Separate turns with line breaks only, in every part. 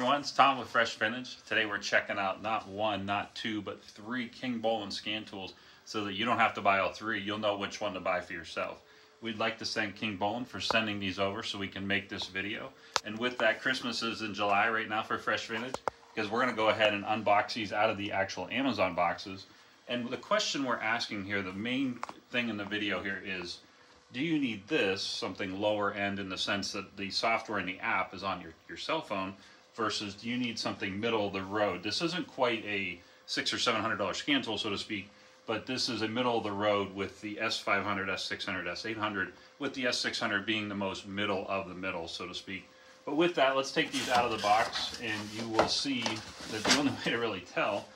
everyone, it's Tom with Fresh Vintage. Today we're checking out not one, not two, but three Kingbolen scan tools so that you don't have to buy all three. You'll know which one to buy for yourself. We'd like to thank Kingbolen for sending these over so we can make this video. And with that, Christmas is in July right now for Fresh Vintage, because we're going to go ahead and unbox these out of the actual Amazon boxes. And the question we're asking here, the main thing in the video here is, do you need this, something lower end in the sense that the software in the app is on your cell phone, versus do you need something middle of the road? This isn't quite a $600 or $700 scan tool, so to speak, but this is a middle of the road with the S500, S600, S800, with the S600 being the most middle of the middle, so to speak. But with that, let's take these out of the box, and you will see that the only way to really tell,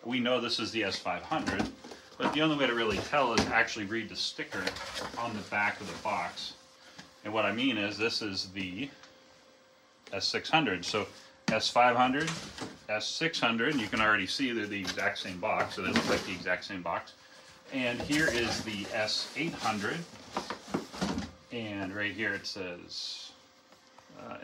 we know this is the S500, but the only way to really tell is actually read the sticker on the back of the box. And what I mean is, this is the S600. So S500, S600, you can already see they're the exact same box, so they look like the exact same box. And here is the S800, and right here it says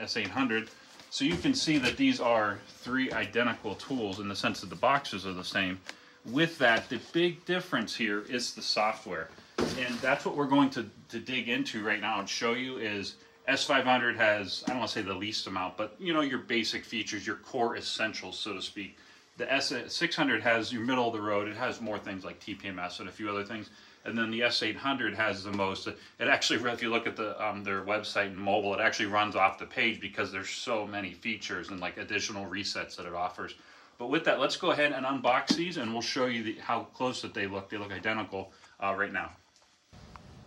S800. So you can see that these are three identical tools in the sense that the boxes are the same. With that, the big difference here is the software. And that's what we're going to dig into right now and show you is S500 has, I don't want to say the least amount, but you know, your basic features, your core essentials, so to speak. The S600 has your middle of the road. It has more things like TPMS and a few other things. And then the S800 has the most. It actually, if you look at the their website and mobile, it actually runs off the page because there's so many features and like additional resets that it offers. But with that, let's go ahead and unbox these, and we'll show you how close that they look. They look identical right now.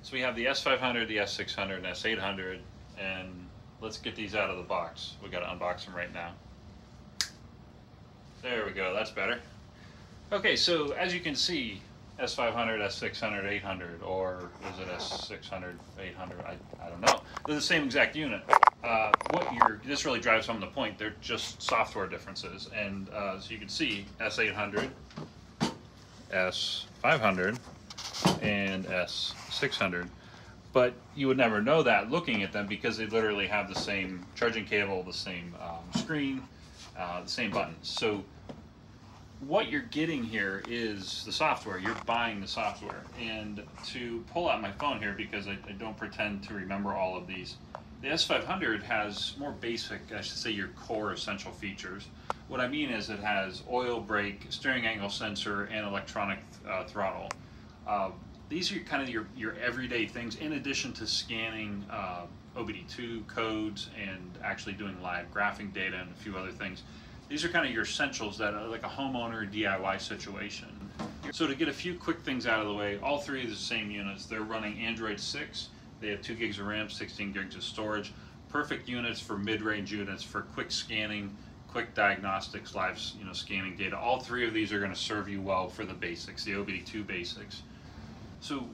So we have the S500, the S600, and S800, and let's get these out of the box. We got to unbox them right now. There we go. That's better. Okay, so as you can see, S500, S600, 800, or is it S600, 800? I don't know. They're the same exact unit. This really drives home the point. They're just software differences. And so you can see S800, S500, and S600. But you would never know that looking at them because they literally have the same charging cable, the same screen, the same buttons. So what you're getting here is the software. You're buying the software. And to pull out my phone here, because I don't pretend to remember all of these, the S500 has more basic, I should say, your core essential features. What I mean is it has oil brake, steering angle sensor, and electronic throttle. These are kind of your everyday things, in addition to scanning OBD2 codes and actually doing live graphing data and a few other things. These are kind of your essentials that are like a homeowner DIY situation. So to get a few quick things out of the way, all three of the same units, they're running Android 6. They have 2 gigs of RAM, 16 gigs of storage. Perfect units for mid-range units for quick scanning, quick diagnostics, live scanning data. All three of these are going to serve you well for the basics, the OBD2 basics. So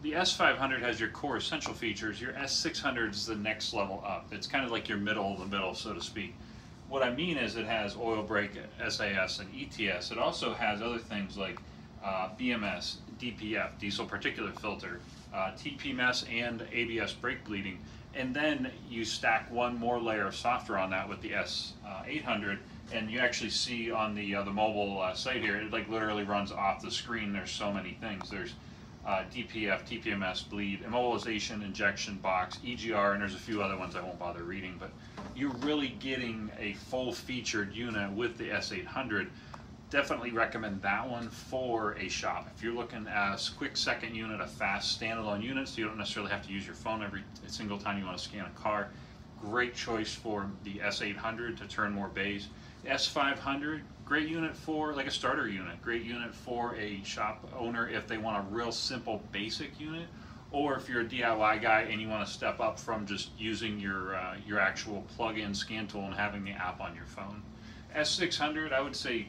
the S500 has your core essential features. Your S600 is the next level up. It's kind of like your middle of the middle, so to speak. What I mean is it has oil brake, SAS, and ETS. It also has other things like BMS, DPF, diesel particulate filter, TPMS, and ABS brake bleeding. And then you stack one more layer of software on that with the S800, and you actually see on the mobile site here, it like literally runs off the screen. There's so many things. There's DPF, TPMS, bleed, immobilization, injection box, EGR, and there's a few other ones I won't bother reading, but you're really getting a full-featured unit with the S800. Definitely recommend that one for a shop. If you're looking at a quick second unit, a fast standalone unit, so you don't necessarily have to use your phone every single time you want to scan a car, great choice for the S800 to turn more bays. The S500, great unit for like a starter unit, great unit for a shop owner if they want a real simple basic unit, or if you're a DIY guy and you want to step up from just using your actual plug-in scan tool and having the app on your phone. S600, I would say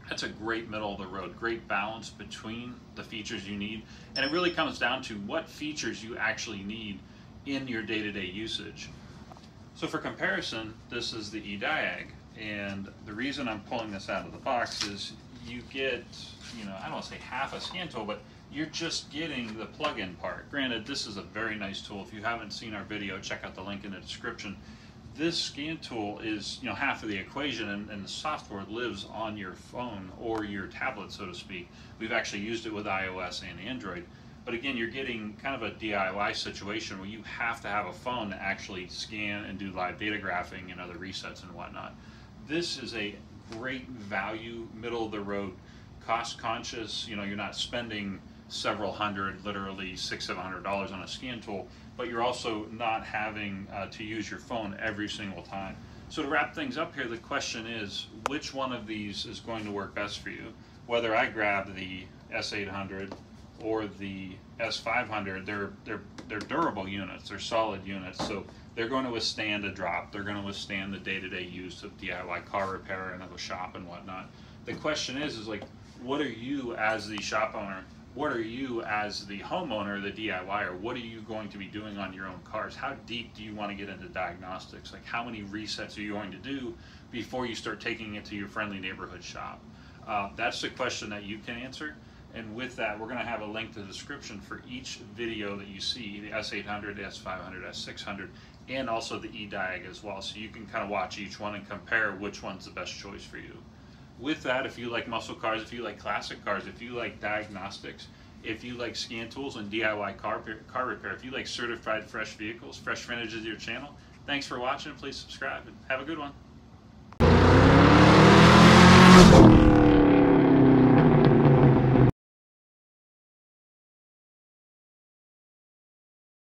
that's a great middle of the road, great balance between the features you need, and it really comes down to what features you actually need in your day-to-day usage. So for comparison, this is the Ediag. And the reason I'm pulling this out of the box is you get, I don't want to say half a scan tool, but you're just getting the plug-in part. Granted, this is a very nice tool. If you haven't seen our video, check out the link in the description. this scan tool is, you know, half of the equation, and the software lives on your phone or your tablet, so to speak. We've actually used it with iOS and Android. But again, you're getting kind of a DIY situation where you have to have a phone to actually scan and do live data graphing and other resets and whatnot. This is a great value, middle of the road, cost conscious. You know, you're not spending several hundred, literally $600-700 on a scan tool, but you're also not having to use your phone every single time. So to wrap things up here, the question is, which one of these is going to work best for you? Whether I grab the S800 or the S500, they're durable units, they're solid units, so they're going to withstand a drop, they're going to withstand the day-to-day use of DIY car repair and of a shop and whatnot. The question is like, what are you as the shop owner? What are you as the homeowner, the DIYer? What are you going to be doing on your own cars? How deep do you want to get into diagnostics? Like, how many resets are you going to do before you start taking it to your friendly neighborhood shop? That's the question that you can answer. And with that, we're going to have a link to the description for each video that you see, the S800, S500, S600, and also the Ediag as well. So you can kind of watch each one and compare which one's the best choice for you. With that, if you like muscle cars, if you like classic cars, if you like diagnostics, if you like scan tools and DIY car repair, if you like certified fresh vehicles, Fresh Vintage is your channel. Thanks for watching. Please subscribe and have a good one.